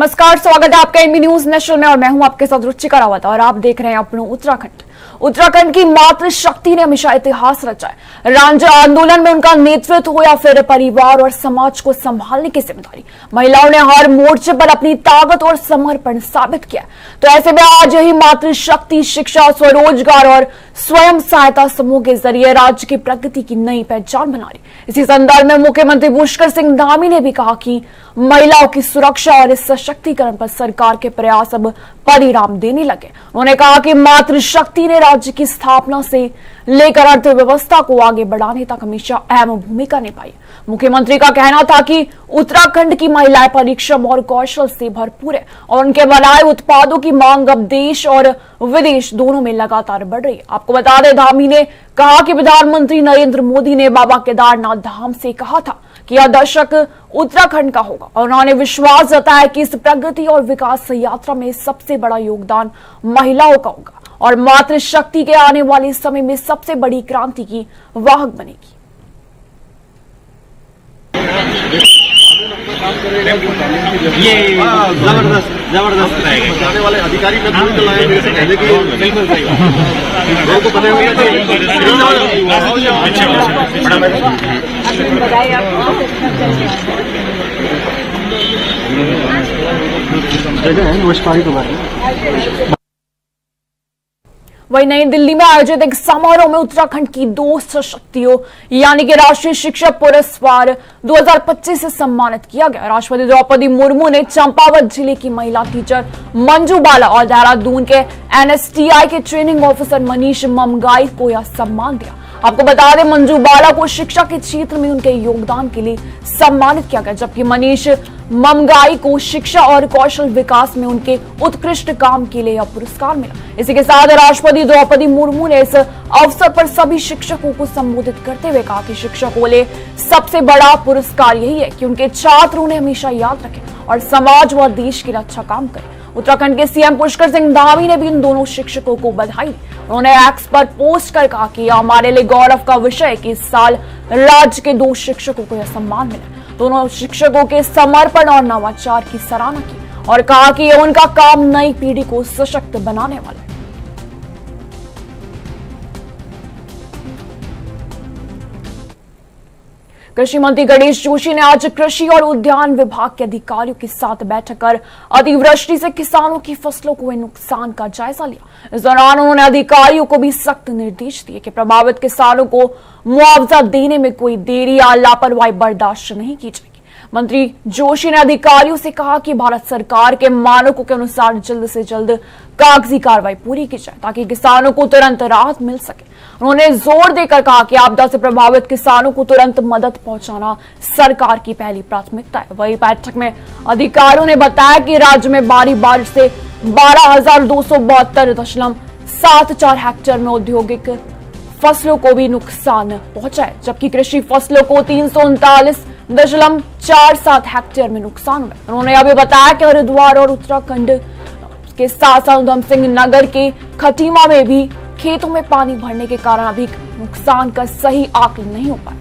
नमस्कार, स्वागत है आपका एनबी न्यूज नेशनल में और मैं हूं आपके साथ रुचिका रावत और आप देख रहे हैं अपना उत्तराखंड। उत्तराखंड की मातृशक्ति ने हमेशा इतिहास रचा है। रांझा आंदोलन में उनका नेतृत्व हो या फिर परिवार और समाज को संभालने की जिम्मेदारी, महिलाओं ने हर मोर्चे पर अपनी ताकत और समर्पण साबित किया। तो ऐसे में आज यही मातृशक्ति शिक्षा, स्वरोजगार और स्वयं सहायता समूह के जरिए राज्य की प्रगति की नई पहचान बना रही। इसी संदर्भ में मुख्यमंत्री पुष्कर सिंह धामी ने भी कहा कि महिलाओं की सुरक्षा और इस सशक्तिकरण पर सरकार के प्रयास अब परिणाम देने लगे। उन्होंने कहा कि मातृशक्ति ने राज्य की स्थापना से लेकर अर्थव्यवस्था को आगे बढ़ाने तक हमेशा अहम भूमिका निभाई। मुख्यमंत्री का कहना था कि उत्तराखंड की महिलाएं परिश्रम और कौशल से भरपूर है और उनके बनाए उत्पादों की मांग अब देश और विदेश दोनों में लगातार बढ़ रही है। आपको बता दें, धामी ने कहा कि प्रधानमंत्री नरेंद्र मोदी ने बाबा केदारनाथ धाम से कहा था कि यह दशक उत्तराखंड का होगा और उन्होंने विश्वास जताया कि इस प्रगति और विकास यात्रा में सबसे बड़ा योगदान महिलाओं का होगा और मातृशक्ति के आने वाले समय में सबसे बड़ी क्रांति की वाहक बनेगी। ये जबरदस्त रहेगा। आने वाले अधिकारी में मेरे से कहने की बिल्कुल सही बात को पता होगा। नमस्कार तुम्हारे। वही नई दिल्ली में आयोजित एक समारोह में उत्तराखंड की 2 सशक्तियों यानी कि राष्ट्रीय शिक्षक पुरस्कार 2025 से सम्मानित किया गया। राष्ट्रपति द्रौपदी मुर्मू ने चंपावत जिले की महिला टीचर मंजू बाला और देहरादून के एनएसटीआई के ट्रेनिंग ऑफिसर मनीष ममगाई को यह सम्मान दिया। आपको बता दें, मंजू बाला को शिक्षा के क्षेत्र में उनके योगदान के लिए सम्मानित किया गया, जबकि मनीष ममगाई को शिक्षा और कौशल विकास में उनके उत्कृष्ट काम के लिए यह पुरस्कार मिला। इसी के साथ राष्ट्रपति द्रौपदी मुर्मू ने इस अवसर पर सभी शिक्षकों को संबोधित करते हुए कहा कि शिक्षकों के लिए सबसे बड़ा पुरस्कार यही है कि उनके छात्र उन्हें हमेशा याद रखें और समाज व देश के लिए अच्छा काम करें। उत्तराखंड के सीएम पुष्कर सिंह धामी ने भी इन दोनों शिक्षकों को बधाई दी। उन्होंने एक्स पर पोस्ट कर कहा कि यह हमारे लिए गौरव का विषय है कि इस साल राज्य के 2 शिक्षकों को यह सम्मान मिला। दोनों शिक्षकों के समर्पण और नवाचार की सराहना की और कहा कि यह उनका काम नई पीढ़ी को सशक्त बनाने वाला है। कृषि मंत्री गणेश जोशी ने आज कृषि और उद्यान विभाग के अधिकारियों के साथ बैठक कर अतिवृष्टि से किसानों की फसलों को हुए नुकसान का जायजा लिया। इस दौरान उन्होंने अधिकारियों को भी सख्त निर्देश दिए कि प्रभावित किसानों को मुआवजा देने में कोई देरी या लापरवाही बर्दाश्त नहीं की जाएगी। मंत्री जोशी ने अधिकारियों से कहा कि भारत सरकार के मानकों के अनुसार जल्द से जल्द कागजी कार्रवाई पूरी की जाए ताकि किसानों को तुरंत राहत मिल सके। उन्होंने जोर देकर कहा कि आपदा से प्रभावित किसानों को तुरंत मदद पहुंचाना सरकार की पहली प्राथमिकता है। वही बैठक में अधिकारियों ने बताया कि राज्य में भारी बारिश से 12,272.74 हेक्टेयर में औद्योगिक फसलों को भी नुकसान पहुंचा है, जबकि कृषि फसलों को 339.47 हेक्टेयर में नुकसान हुआ। उन्होंने अभी बताया कि हरिद्वार और उत्तराखंड के साथ साथ उधम सिंह नगर के खटीमा में भी खेतों में पानी भरने के कारण अभी नुकसान का सही आकलन नहीं हो पाया।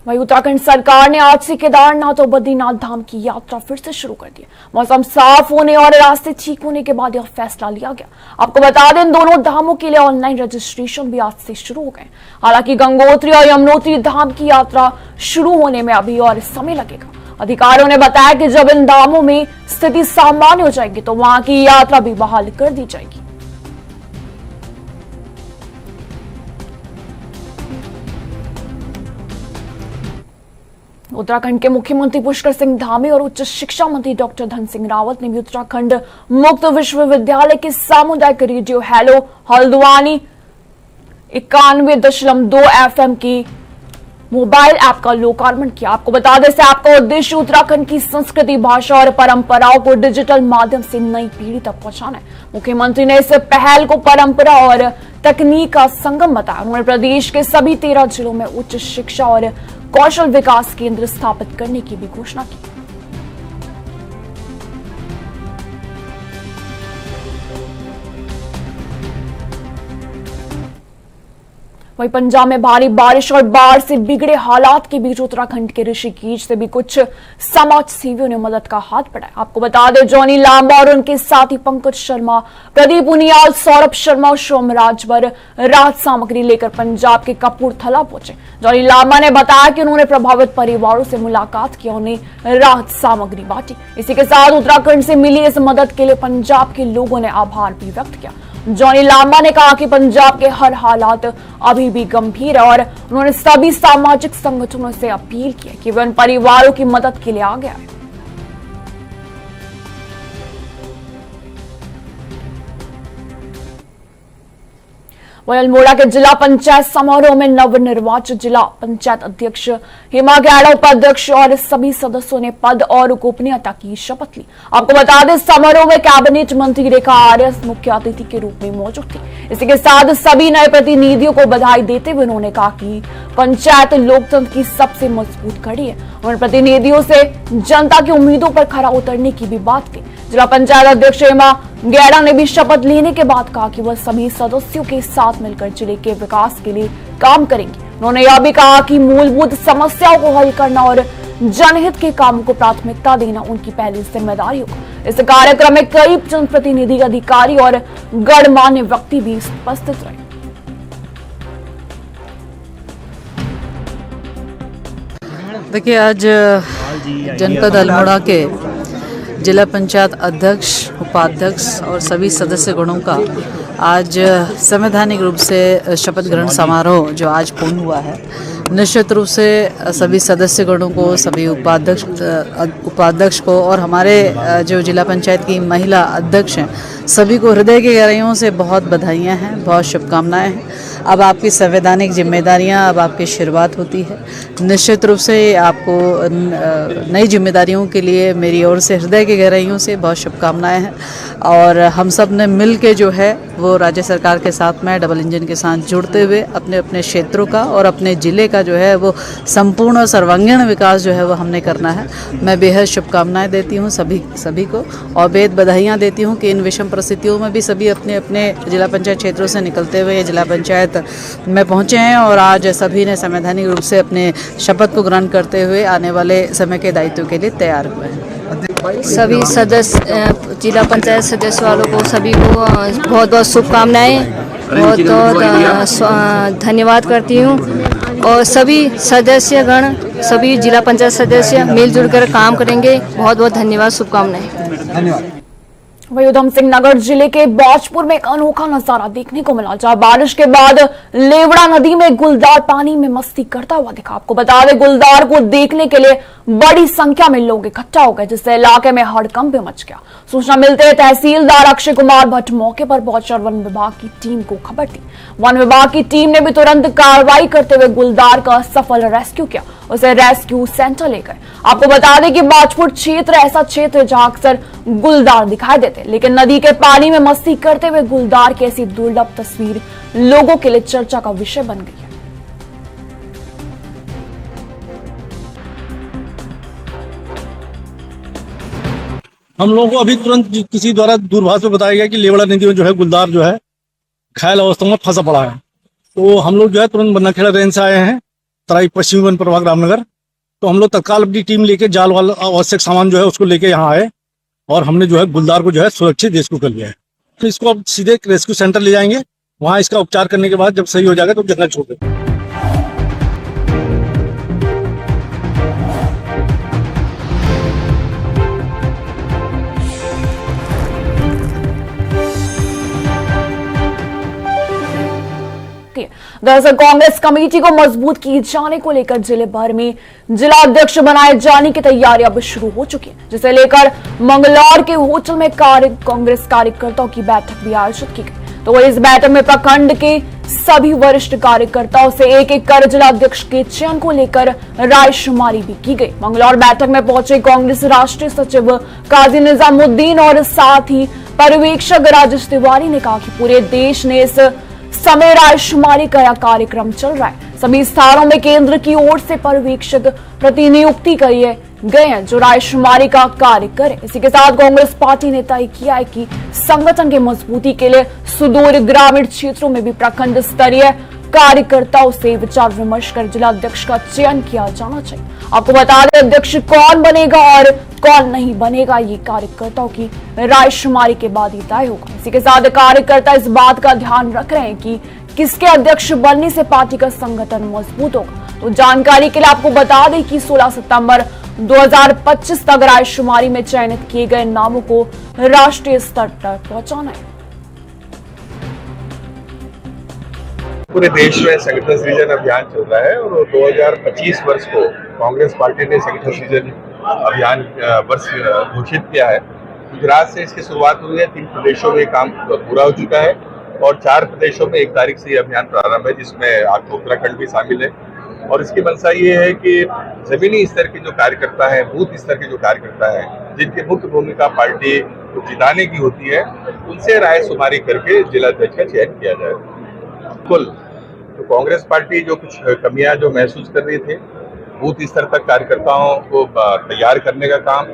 वहीं उत्तराखंड सरकार ने आज से केदारनाथ और बद्रीनाथ धाम की यात्रा फिर से शुरू कर दी। मौसम साफ होने और रास्ते ठीक होने के बाद यह फैसला लिया गया। आपको बता दें, इन दोनों धामों के लिए ऑनलाइन रजिस्ट्रेशन भी आज से शुरू हो गए। हालांकि गंगोत्री और यमुनोत्री धाम की यात्रा शुरू होने में अभी और समय लगेगा। अधिकारियों ने बताया कि जब इन धामों में स्थिति सामान्य हो जाएगी तो वहां की यात्रा भी बहाल कर दी जाएगी। उत्तराखंड के मुख्यमंत्री पुष्कर सिंह धामी और उच्च शिक्षा मंत्री डॉक्टर धन सिंह रावत ने भी उत्तराखंड मुक्त विश्वविद्यालय के सामुदायिक रेडियो हेलो हल्द्वानी 91.2 FM की मोबाइल ऐप का लोकार्पण किया। आपको बता दें, इस ऐप का उद्देश्य उत्तराखंड की संस्कृति, भाषा और परंपराओं को डिजिटल माध्यम से नई पीढ़ी तक पहुंचाना है। मुख्यमंत्री ने इस पहल को परंपरा और तकनीक का संगम बताया। उन्होंने प्रदेश के सभी 13 जिलों में उच्च शिक्षा और कौशल विकास केंद्र स्थापित करने की भी घोषणा की। वहीं पंजाब में भारी बारिश और बाढ़ से बिगड़े हालात के बीच उत्तराखंड के ऋषिकेश से भी कुछ समाज सेवियों ने मदद का हाथ बढ़ाया। आपको बता दें, जॉनी लांबा और उनके साथी पंकज शर्मा, प्रदीप उनियाल, सौरभ शर्मा और सोम राजभर राहत सामग्री लेकर पंजाब के कपूरथला पहुंचे। जॉनी लांबा ने बताया कि उन्होंने प्रभावित परिवारों से मुलाकात की, उन्हें राहत सामग्री बांटी। इसी के साथ उत्तराखंड से मिली इस मदद के लिए पंजाब के लोगों ने आभार भी व्यक्त किया। जॉनी लांबा ने कहा कि पंजाब के हर हालात अभी भी गंभीर है और उन्होंने सभी सामाजिक संगठनों से अपील की है कि वे उन परिवारों की मदद के लिए आगे आए। वहीं अल्मोड़ा के जिला पंचायत समारोह में नवनिर्वाचित जिला पंचायत अध्यक्ष हेमा गैड़ा, उपाध्यक्ष और सभी सदस्यों ने पद और गोपनीयता की शपथ ली। आपको बता दें, समारोह में कैबिनेट मंत्री रेखा आर्य मुख्य अतिथि के रूप में मौजूद थी। इसी के साथ सभी नए प्रतिनिधियों को बधाई देते हुए उन्होंने कहा कि पंचायत लोकतंत्र की सबसे मजबूत कड़ी है। उन्होंने प्रतिनिधियों से जनता की उम्मीदों पर खरा उतरने की भी बात की। जिला पंचायत अध्यक्ष हेमा गैड़ा ने भी शपथ लेने के बाद कहा कि वह सभी सदस्यों के साथ मिलकर जिले के विकास के लिए काम करेंगे। उन्होंने यह भी कहा कि मूलभूत समस्याओं को हल करना और जनहित के कामों को प्राथमिकता देना उनकी पहली जिम्मेदारी होगी। इस कार्यक्रम में कई जनप्रतिनिधि, अधिकारी और गणमान्य व्यक्ति भी उपस्थित रहे। देखिए, आज जनपद अल्मोड़ा के जिला पंचायत अध्यक्ष, उपाध्यक्ष और सभी सदस्य गणों का आज संवैधानिक रूप से शपथ ग्रहण समारोह जो आज पूर्ण हुआ है, निश्चित रूप से सभी सदस्य गणों को, सभी उपाध्यक्ष को और हमारे जो जिला पंचायत की महिला अध्यक्ष हैं, सभी को हृदय की गहराइयों से बहुत बधाइयाँ हैं, बहुत शुभकामनाएं हैं। अब आपकी संवैधानिक जिम्मेदारियां, अब आपकी शुरुआत होती है। निश्चित रूप से आपको नई जिम्मेदारियों के लिए मेरी ओर से हृदय की गहराइयों से बहुत शुभकामनाएं हैं। और हम सब ने मिल के जो है वो राज्य सरकार के साथ में डबल इंजन के साथ जुड़ते हुए अपने अपने क्षेत्रों का और अपने ज़िले का जो है वो संपूर्ण और सर्वांगीण विकास जो है वो हमने करना है। मैं बेहद शुभकामनाएं देती हूँ सभी को और बेहद बधाइयाँ देती हूँ कि इन विषम परिस्थितियों में भी सभी अपने अपने जिला पंचायत क्षेत्रों से निकलते हुए जिला पंचायत में पहुँचे हैं और आज सभी ने संवैधानिक रूप से अपने शपथ को ग्रहण करते हुए आने वाले समय के दायित्व के लिए तैयार हुए हैं। सभी सदस्य, जिला पंचायत सदस्य वालों को सभी को बहुत बहुत शुभकामनाएं, बहुत बहुत धन्यवाद करती हूँ। और सभी सदस्यगण, सभी जिला पंचायत सदस्य मिलजुल कर काम करेंगे। बहुत बहुत धन्यवाद, शुभकामनाएं। धन्यवाद। वहीं उधम सिंह नगर जिले के बाजपुर में एक अनोखा नजारा देखने को मिला, जहां बारिश के बाद लेवड़ा नदी में गुलदार पानी में मस्ती करता हुआ दिखा। आपको बता दें, गुलदार को देखने के लिए बड़ी संख्या में लोग इकट्ठा हो गए, जिससे इलाके में हड़कंप मच गया। सूचना मिलते ही तहसीलदार अक्षय कुमार भट्ट मौके पर पहुंचे और वन विभाग की टीम को खबर दी। वन विभाग की टीम ने भी तुरंत कार्रवाई करते हुए गुलदार का सफल रेस्क्यू किया, उसे रेस्क्यू सेंटर ले गए। आपको बता दें कि बाजपुर क्षेत्र ऐसा क्षेत्र है जहां अक्सर गुलदार दिखाई देते, लेकिन नदी के पानी में मस्ती करते हुए गुलदार की ऐसी दुर्लभ तस्वीर लोगों के लिए चर्चा का विषय बन गई है। हम लोगों को अभी तुरंत किसी द्वारा दूरभाष में बताया गया कि लेवड़ा नदी में जो है गुलदार जो है घायल अवस्था में फंसा पड़ा है। तो हम लोग जो है तुरंत बननाखेड़ा रेंज से आए हैं, तराई पश्चिमी वन प्रभाग रामनगर। तो हम लोग तत्काल अपनी टीम लेके जाल वाला आवश्यक सामान जो है उसको लेके यहाँ आए और हमने जो है गुलदार को जो है सुरक्षित रेस्क्यू कर लिया है। तो इसको अब सीधे रेस्क्यू सेंटर ले जाएंगे, वहाँ इसका उपचार करने के बाद जब सही हो जाएगा तो जंगल छोड़ देंगे। दरअसल कांग्रेस कमेटी को मजबूत किए जाने को लेकर जिले भर में जिला अध्यक्ष बनाए जाने की तैयारी अब शुरू हो चुकी है, जिसे लेकर मंगलौर के होटल में कांग्रेस कार्यकर्ताओं की बैठक भी आयोजित की गई। तो इस बैठक में प्रखंड के सभी वरिष्ठ कार्यकर्ताओं से एक एक कर जिला अध्यक्ष के चयन को लेकर रायशुमारी भी की गई। मंगलौर बैठक में पहुंचे कांग्रेस राष्ट्रीय सचिव काजी निजामुद्दीन और साथ ही पर्यवेक्षक राजेश तिवारी ने कहा कि पूरे देश ने इस समय रायशुमारी का कार्यक्रम चल रहा है। सभी स्थानों में केंद्र की ओर से पर्यवेक्षक प्रतिनियुक्ति किए गए हैं जो रायशुमारी का कार्य करें। इसी के साथ कांग्रेस पार्टी ने तय किया है कि संगठन के मजबूती के लिए सुदूर ग्रामीण क्षेत्रों में भी प्रखंड स्तरीय कार्यकर्ताओं से विचार विमर्श कर जिला अध्यक्ष का चयन किया जाना चाहिए। आपको बता दें अध्यक्ष कौन बनेगा और कौन नहीं बनेगा ये कार्यकर्ताओं की रायशुमारी के बाद ही तय होगा। इसी के साथ कार्यकर्ता इस बात का ध्यान रख रहे हैं कि किसके अध्यक्ष बनने से पार्टी का संगठन मजबूत होगा। तो जानकारी के लिए आपको बता दें कि 16 सितंबर 2025 तक रायशुमारी में चयनित किए गए नामों को राष्ट्रीय स्तर पर पहुंचाना है। पूरे देश में संगठन सृजन अभियान चल रहा है और 2025 वर्ष को कांग्रेस पार्टी ने संगठन सृजन अभियान वर्ष घोषित किया है। गुजरात से इसकी शुरुआत हुई है, 3 प्रदेशों में काम पूरा हो चुका है और 4 प्रदेशों में 1 तारीख से ये अभियान प्रारंभ है, जिसमें आपको उत्तराखंड भी शामिल है। और इसकी मंशा ये है कि जमीनी स्तर के जो कार्यकर्ता है, बूथ स्तर के जो कार्यकर्ता है, जिनकी मुख्य भूमिका पार्टी को जिताने की होती है, उनसे रायशुमारी करके जिलाध्यक्ष का चयन किया जाए। कुल तो कांग्रेस पार्टी जो कुछ कमियां जो महसूस कर रही थी, बूथ स्तर तक कार्यकर्ताओं को तैयार करने का काम,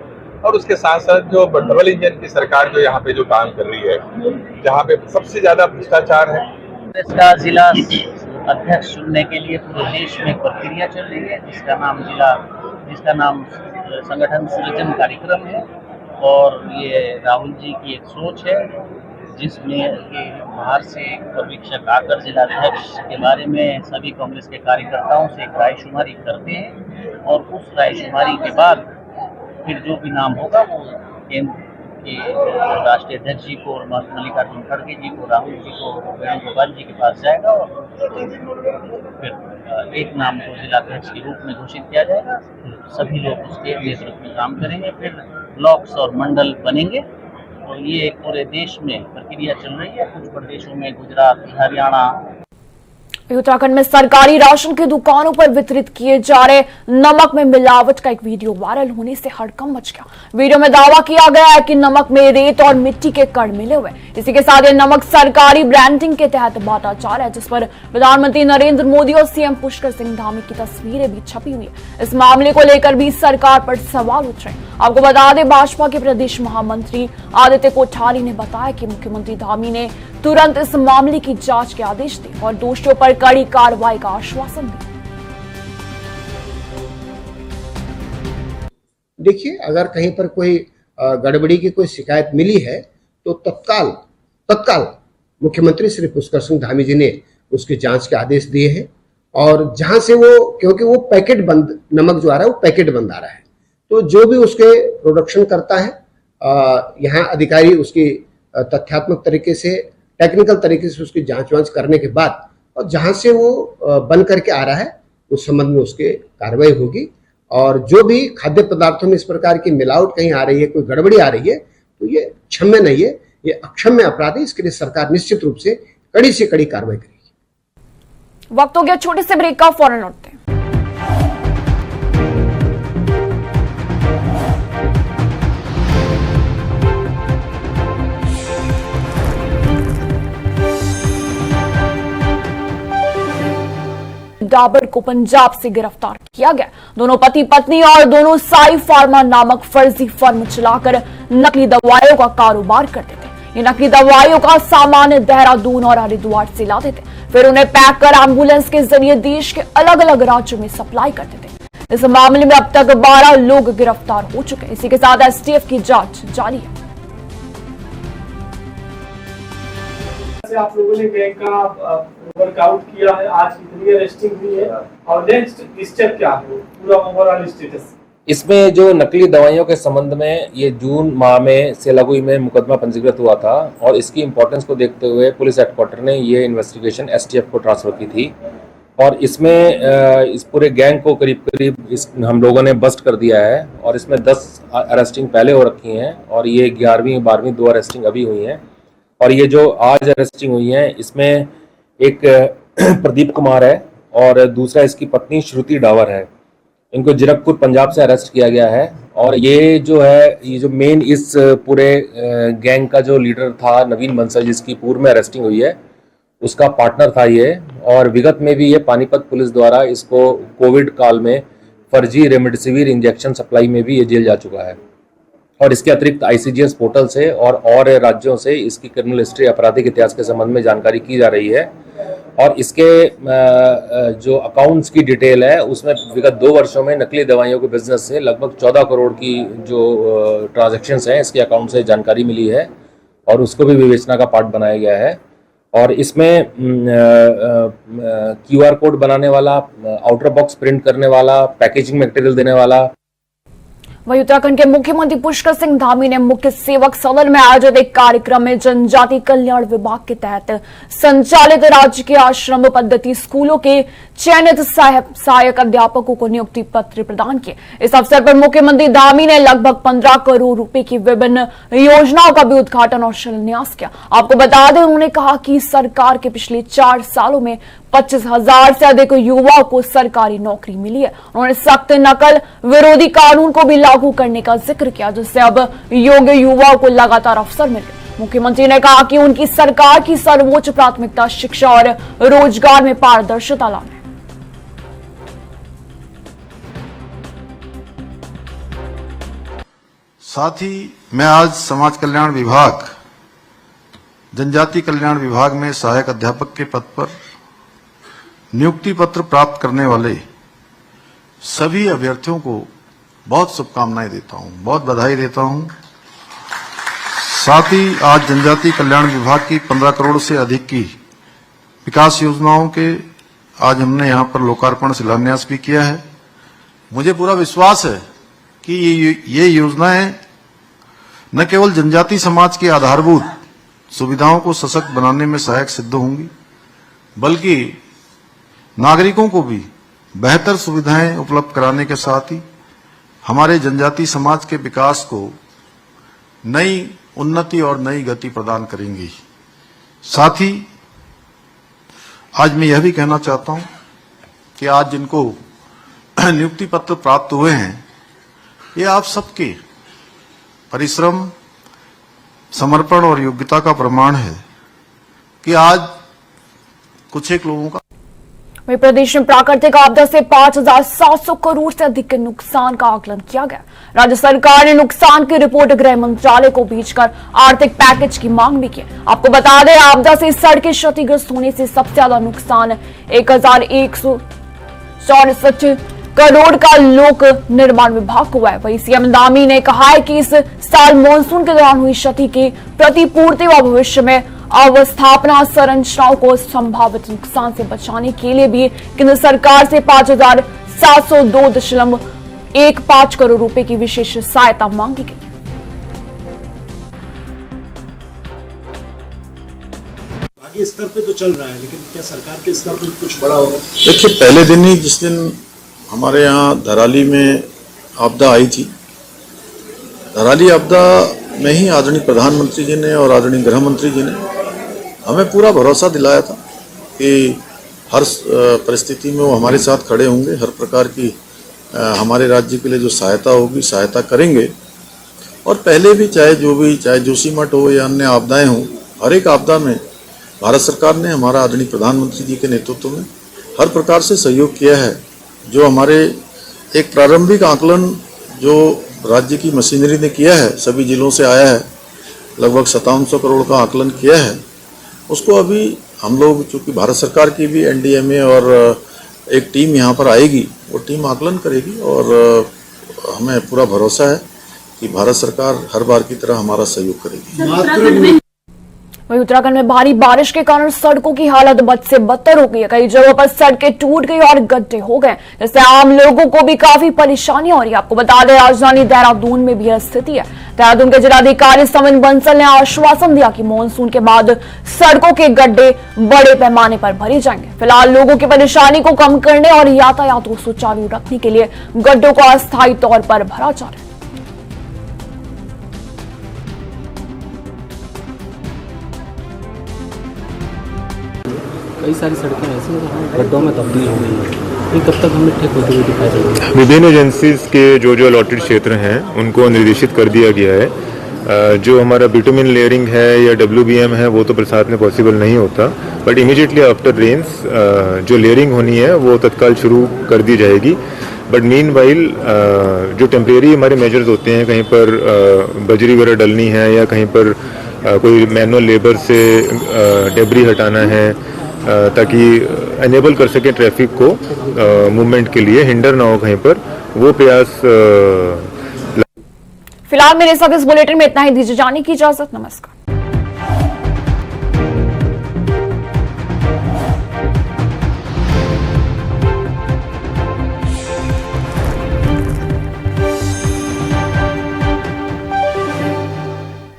और उसके साथ साथ जो डबल इंजन की सरकार जो यहाँ पे जो काम कर रही है, जहाँ पे सबसे ज्यादा भ्रष्टाचार है। इसका जिला अध्यक्ष चुनने के लिए पूरे देश में प्रक्रिया चल रही है, जिसका नाम संगठन सृजन कार्यक्रम है। और ये राहुल जी की एक सोच है, जिसमें कि बाहर से एक पर्यवेक्षक आकर जिलाध्यक्ष के बारे में सभी कांग्रेस के कार्यकर्ताओं से एक रायशुमारी करते हैं और उस रायशुमारी के बाद फिर जो भी नाम होगा वो केंद्र के राष्ट्रीय अध्यक्ष जी को और मल्लिकार्जुन खड़गे जी को, राहुल जी को, वेणुगोपाल जी के पास जाएगा और फिर एक नाम को जिलाध्यक्ष के रूप में घोषित किया जाएगा। सभी लोग उसके नेतृत्व में काम करेंगे, फिर ब्लॉक्स और मंडल बनेंगे। और ये पूरे देश में प्रक्रिया चल रही है। कुछ प्रदेशों में गुजरात, हरियाणा, उत्तराखंड में सरकारी राशन की दुकानों पर वितरित किए जा रहे नमक में मिलावट का एक वीडियो वायरल होने से हड़कंप मच गया। वीडियो में दावा किया गया है कि नमक में रेत और मिट्टी के कण मिले हुए। इसी के साथ ये नमक सरकारी ब्रांडिंग के तहत बांटा जा रहा है, जिस पर प्रधानमंत्री नरेंद्र मोदी और सीएम पुष्कर सिंह धामी की तस्वीरें भी छपी हुई है। इस मामले को लेकर भी सरकार पर सवाल उठ रहे हैं। आपको बता दें भाजपा के प्रदेश महामंत्री आदित्य कोठारी ने बताया कि मुख्यमंत्री धामी ने तुरंत इस मामले की जांच के आदेश दिए और दोषियों पर कड़ी कार्रवाई का आश्वासन दिया। देखिए, अगर कहीं पर कोई गड़बड़ी की कोई शिकायत मिली है तो तत्काल मुख्यमंत्री श्री पुष्कर सिंह धामी जी ने उसकी जांच के आदेश दिए हैं। और जहां से वो, क्योंकि वो पैकेट बंद नमक जो आ रहा है वो पैकेट बंद आ रहा है, तो जो भी उसके प्रोडक्शन करता है, यहाँ अधिकारी उसकी तथ्यात्मक तरीके से, टेक्निकल तरीके से उसकी जांच वांच करने के बाद, और जहां से वो बन करके आ रहा है उस संबंध में उसके कार्रवाई होगी। और जो भी खाद्य पदार्थों में इस प्रकार की मिलावट कहीं आ रही है, कोई गड़बड़ी आ रही है, तो ये क्षम्य नहीं है, ये अक्षम्य अपराध है। इसके लिए सरकार निश्चित रूप से कड़ी कार्रवाई करेगी। वक्त हो गया छोटे से ब्रेक का, फौरन लौटते हैं। डाबर को पंजाब से गिरफ्तार किया गया। दोनों पति पत्नी और दोनों साई फार्मा नामक फर्जी फर्म चलाकर नकली दवाइयों का कारोबार करते थे। ये नकली दवाइयों का सामान देहरादून और हरिद्वार से लाते थे, फिर उन्हें पैक कर एम्बुलेंस के जरिए देश के अलग अलग राज्यों में सप्लाई करते थे। इस मामले में अब तक 12 लोग गिरफ्तार हो चुके हैं। इसी के साथ एसटीएफ की जांच जारी है। आप लोगों ने बैंक का वर्कआउट किया है, आज कितनी अरेस्टिंग हुई है और नेक्स्ट स्टेप क्या है, पूरा ओवरऑल स्टेटस? इसमें जो नकली दवाइयों के संबंध में ये जून माह में सेलागुई में मुकदमा पंजीकृत हुआ था और इसकी इंपॉर्टेंस को देखते हुए पुलिस हेडक्वार्टर ने ये इन्वेस्टिगेशन एसटीएफ को ट्रांसफर की थी। और इसमें इस पूरे गैंग को करीब हम लोगों ने बस्ट कर दिया है और इसमें 10 अरेस्टिंग पहले हो रखी हैं और ये 11वीं 12वीं 2 अरेस्टिंग अभी हुई हैं। और ये जो आज अरेस्टिंग हुई है इसमें एक प्रदीप कुमार है और दूसरा इसकी पत्नी श्रुति डावर है। इनको जीरकपुर पंजाब से अरेस्ट किया गया है। और ये जो है, ये जो मेन इस पूरे गैंग का जो लीडर था नवीन बंसल, जिसकी पूर्व में अरेस्टिंग हुई है, उसका पार्टनर था ये। और विगत में भी ये पानीपत पुलिस द्वारा इसको कोविड काल में फर्जी रेमडेसिविर इंजेक्शन सप्लाई में भी ये जेल जा चुका है। और इसके अतिरिक्त आईसीजीएस पोर्टल से और राज्यों से इसकी क्रिमिनल हिस्ट्री, आपराधिक इतिहास के संबंध में जानकारी की जा रही है। और इसके जो अकाउंट्स की डिटेल है उसमें विगत 2 वर्षों में नकली दवाइयों के बिजनेस से लगभग 14 करोड़ की जो ट्रांजैक्शंस हैं इसके अकाउंट से जानकारी मिली है और उसको भी विवेचना का पार्ट बनाया गया है। और इसमें QR कोड बनाने वाला, आउटर बॉक्स प्रिंट करने वाला, पैकेजिंग मटेरियल देने वाला। वहीं उत्तराखंड के मुख्यमंत्री पुष्कर सिंह धामी ने मुख्य सेवक सदन में आयोजित एक कार्यक्रम में जनजाति कल्याण विभाग के तहत संचालित राज्य के आश्रम पद्धति स्कूलों के चयनित सहायक अध्यापकों को नियुक्ति पत्र प्रदान किए। इस अवसर पर मुख्यमंत्री धामी ने लगभग 15 करोड़ रुपए की विभिन्न योजनाओं का भी उद्घाटन और शिलान्यास किया। आपको बता दें, उन्होंने कहा कि सरकार के पिछले 4 सालों में 25,000 से अधिक युवाओं को सरकारी नौकरी मिली है। उन्होंने सख्त नकल विरोधी कानून को भी लागू करने का जिक्र किया, जिससे अब योग्य युवाओं को लगातार अवसर मिल रहे। मुख्यमंत्री ने कहा कि उनकी सरकार की सर्वोच्च प्राथमिकता शिक्षा और रोजगार में पारदर्शिता लाना है। साथ ही मैं आज समाज कल्याण विभाग, जनजाति कल्याण विभाग में सहायक अध्यापक के पद पर नियुक्ति पत्र प्राप्त करने वाले सभी अभ्यर्थियों को बहुत शुभकामनाएं देता हूं, बहुत बधाई देता हूं। साथ ही आज जनजाति कल्याण विभाग की 15 करोड़ से अधिक की विकास योजनाओं के आज हमने यहां पर लोकार्पण शिलान्यास भी किया है। मुझे पूरा विश्वास है कि ये योजनाएं न केवल जनजाति समाज की आधारभूत सुविधाओं को सशक्त बनाने में सहायक सिद्ध होंगी, बल्कि नागरिकों को भी बेहतर सुविधाएं उपलब्ध कराने के साथ ही हमारे जनजाति समाज के विकास को नई उन्नति और नई गति प्रदान करेंगी। साथ ही आज मैं यह भी कहना चाहता हूं कि आज जिनको नियुक्ति पत्र प्राप्त हुए हैं, ये आप सबके परिश्रम, समर्पण और योग्यता का प्रमाण है कि आज कुछ एक लोगों का। वहीं प्रदेश में प्राकृतिक आपदा से 5,700 करोड़ से अधिक के नुकसान का आकलन किया गया। राज्य सरकार ने नुकसान की रिपोर्ट गृह मंत्रालय को भेजकर आर्थिक पैकेज की मांग भी की। आपको बता दें, आपदा से सड़कें क्षतिग्रस्त होने से सबसे ज्यादा नुकसान 1,164 करोड़ का लोक निर्माण विभाग को हुआ है। वहीं सीएम धामी ने कहा है कि इस साल मानसून के दौरान हुई क्षति की प्रतिपूर्ति व भविष्य में अवस्थापना संरचनाओं को संभावित नुकसान से बचाने के लिए भी केंद्र सरकार से 5,702.15 करोड़ रुपए की विशेष सहायता मांगी गई। आगे स्तर पे तो चल रहा है, लेकिन क्या सरकार के स्तर पे कुछ बड़ा होगा? देखिए, पहले दिन ही जिस दिन हमारे यहाँ धराली में आपदा आई थी, धराली आपदा में ही आदरणीय प्रधानमंत्री जी ने और आदरणीय गृह मंत्री जी ने हमें पूरा भरोसा दिलाया था कि हर परिस्थिति में वो हमारे साथ खड़े होंगे, हर प्रकार की हमारे राज्य के लिए जो सहायता होगी सहायता करेंगे। और पहले भी चाहे जोशीमठ हो या अन्य आपदाएं हों, हर एक आपदा में भारत सरकार ने हमारा आदरणीय प्रधानमंत्री जी के नेतृत्व में हर प्रकार से सहयोग किया है। जो हमारे एक प्रारंभिक आकलन जो राज्य की मशीनरी ने किया है, सभी जिलों से आया है, लगभग 5700 करोड़ का आकलन किया है, उसको अभी हम लोग, चूँकि भारत सरकार की भी NDMA और एक टीम यहाँ पर आएगी, वो टीम आकलन करेगी और हमें पूरा भरोसा है कि भारत सरकार हर बार की तरह हमारा सहयोग करेगी। वहीं उत्तराखंड में भारी बारिश के कारण सड़कों की हालत बद से बदतर हो गई है। कई जगहों पर सड़कें टूट गई और गड्ढे हो गए, जिससे आम लोगों को भी काफी परेशानियां हो रही है। आपको बता दें, राजधानी देहरादून में भी यह स्थिति है। देहरादून के जिलाधिकारी सविन बंसल ने आश्वासन दिया कि मानसून के बाद सड़कों के गड्ढे बड़े पैमाने पर भरे जाएंगे। फिलहाल लोगों की परेशानी को कम करने और यातायात को सुचारू रखने के लिए गड्ढों को अस्थायी तौर पर भरा जा रहा है। कई सारी सड़कें ऐसी गड्ढों में तब्दील हो गई हैं, कब तक हमें ठीक होती हुई दिखाई देगी। विभिन्न एजेंसीज के जो अलॉटेड क्षेत्र हैं उनको निर्देशित कर दिया गया है। जो हमारा बिटुमिन लेयरिंग है या WBM है वो तो बरसात में पॉसिबल नहीं होता, बट इमीडिएटली आफ्टर रेन्स जो लेयरिंग होनी है वो तत्काल शुरू कर दी जाएगी। बट मीनवाइल जो टेम्परेरी हमारे मेजर्स होते हैं, कहीं पर बजरी वगैरह डलनी है या कहीं पर कोई मैनुअल लेबर से डेब्री हटाना है, ताकि एनेबल कर सके ट्रैफिक को मूवमेंट के लिए, हिंडर ना हो कहीं पर, वो प्रयास। फिलहाल मेरे साथ इस बुलेटिन में इतना ही। दीजिए जाने की इजाजत। नमस्कार।